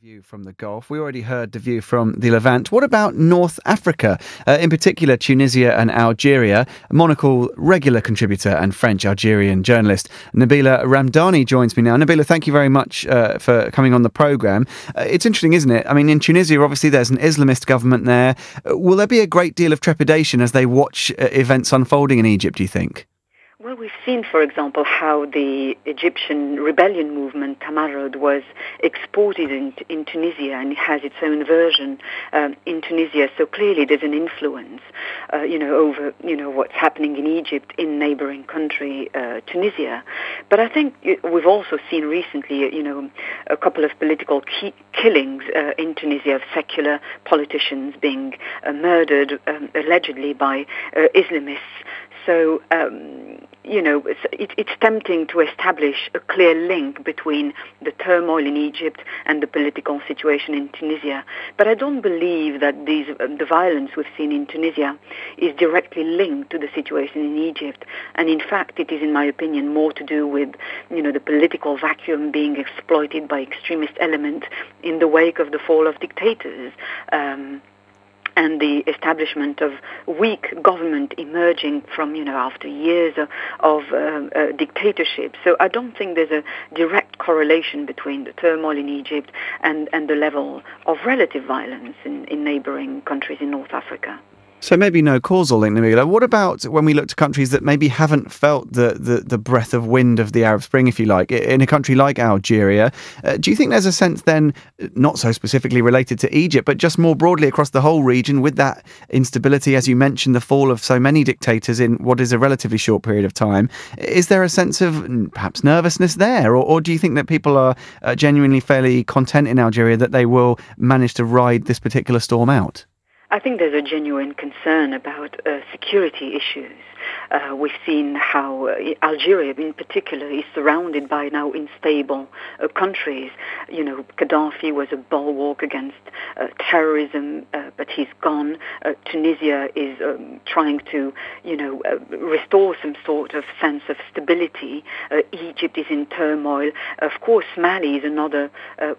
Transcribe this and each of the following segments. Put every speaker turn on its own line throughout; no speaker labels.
View from the Gulf. We already heard the view from the Levant. What about North Africa, in particular Tunisia and Algeria? Monocle regular contributor and French-Algerian journalist Nabila Ramdani joins me now. Nabila, thank you very much for coming on the programme. It's interesting, isn't it? I mean, in Tunisia, obviously, there's an Islamist government there. Will there be a great deal of trepidation as they watch events unfolding in Egypt, do you think?
Well, we've seen, for example, how the Egyptian rebellion movement, Tamarud, was exported in Tunisia, and it has its own version in Tunisia. So clearly there's an influence, over, what's happening in Egypt, in neighboring country, Tunisia. But I think we've also seen recently, a couple of political killings in Tunisia of secular politicians being murdered, allegedly by Islamists. So, it's tempting to establish a clear link between the turmoil in Egypt and the political situation in Tunisia. But I don't believe that the violence we've seen in Tunisia is directly linked to the situation in Egypt. And in fact, it is, in my opinion, more to do with, the political vacuum being exploited by extremist elements in the wake of the fall of dictators. And the establishment of weak government emerging from, after years of dictatorship. So I don't think there's a direct correlation between the turmoil in Egypt and the level of relative violence in neighboring countries in North Africa.
So maybe no causal link, Nabila. What about when we look to countries that maybe haven't felt the breath of wind of the Arab Spring, if you like, in a country like Algeria? Do you think there's a sense then, not so specifically related to Egypt, but just more broadly across the whole region with that instability, as you mentioned, the fall of so many dictators in what is a relatively short period of time? Is there a sense of perhaps nervousness there? Or do you think that people are genuinely fairly content in Algeria that they will manage to ride this particular storm out?
I think there's a genuine concern about security issues. We've seen how Algeria, in particular, is surrounded by now unstable countries. Gaddafi was a bulwark against terrorism, but he's gone. Tunisia is trying to, restore some sort of sense of stability. Egypt is in turmoil. Of course, Mali is another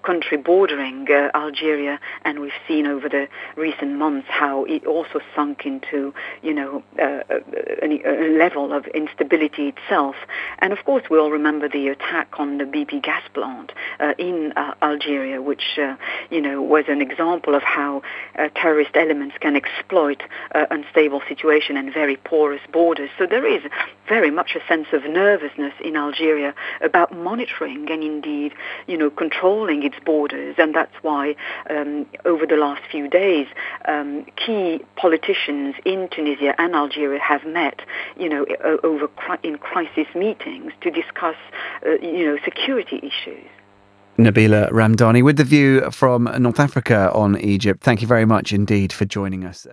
country bordering Algeria, and we've seen over the recent months how it also sunk into, a level of instability itself. And of course, we all remember the attack on the BP gas plant in Algeria, which, was an example of how terrorist elements can exploit unstable situation and very porous borders. So there is very much a sense of nervousness in Algeria about monitoring and indeed, controlling its borders. And that's why over the last few days, key politicians in Tunisia and Algeria have met, in crisis meetings to discuss, security issues.
Nabila Ramdani with the view from North Africa on Egypt. Thank you very much indeed for joining us.